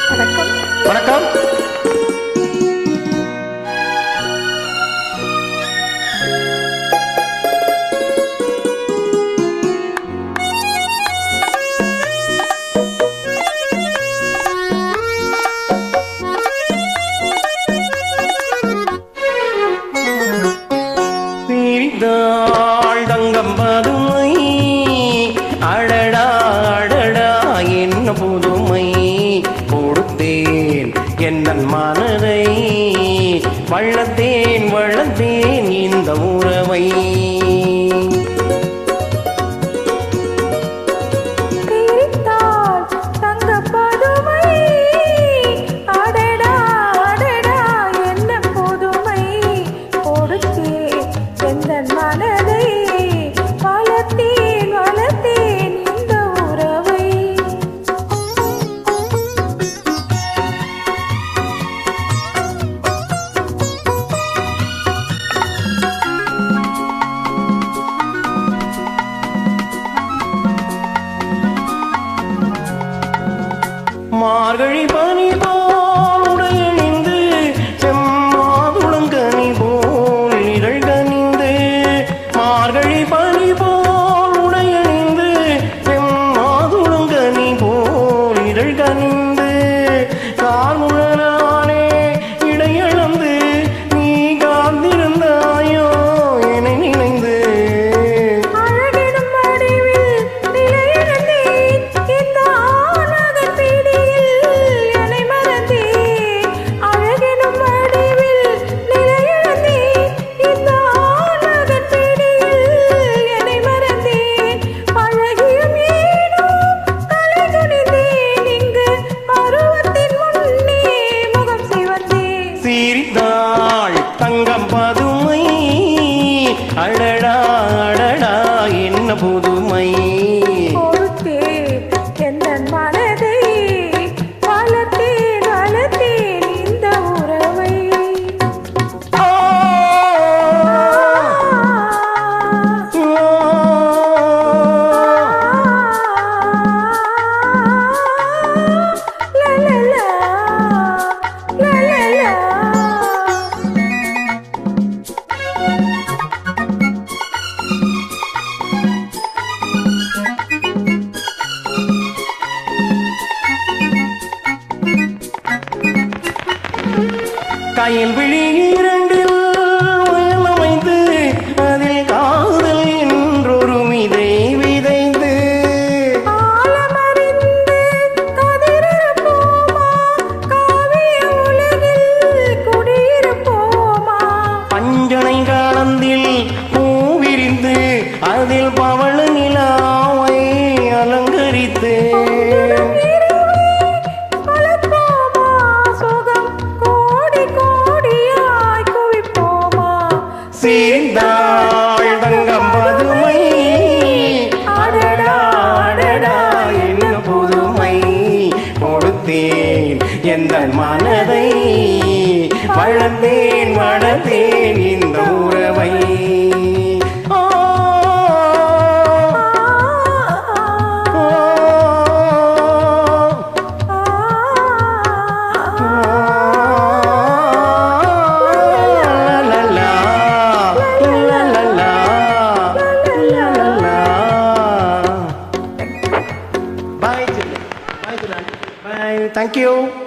வணக்கம். வணக்கம். தங்கம் பதுமை அடடா அடடா என்ன புதுமை கொடுத்தேன் என் மனதை வளர்த்தேன் வளர்த்தேன் இந்த உறவை மார்கழி பனி போல் உடையணிந்து செம்மாதுளங்கனி போல் இதழ் கனிந்து மார்கழி பனி போல் உடையணிந்து செம்மாதுளங்கனி போல் இதழ் கனிந்து கார்முழலானே இடையளந்து நீ காத்திருந்தாயோ என நினைந்து சிரித்தாள் தங்கம் பதுமை அடடா அடடா என்ன புதுமை மனதை வளர்த்தேன் வளர்த்தேன் இந்த உறவை கையில் விழி இரண்டில் அமைந்து அதில் காதல் என்றொரு விதை விதைந்து பஞ்சனை காலந்தில் பூவிரிந்து அதில் பவள நிலாவை அலங்கரித்து சேர்ந்தாள் தங்கம் பதுமை அடடா அடடா என்ன புதுமை கொடுத்தேன் எந்த மனதை வளர்த்தேன் வளர்த்தேன் இந்த உறவை Bye. Thank you.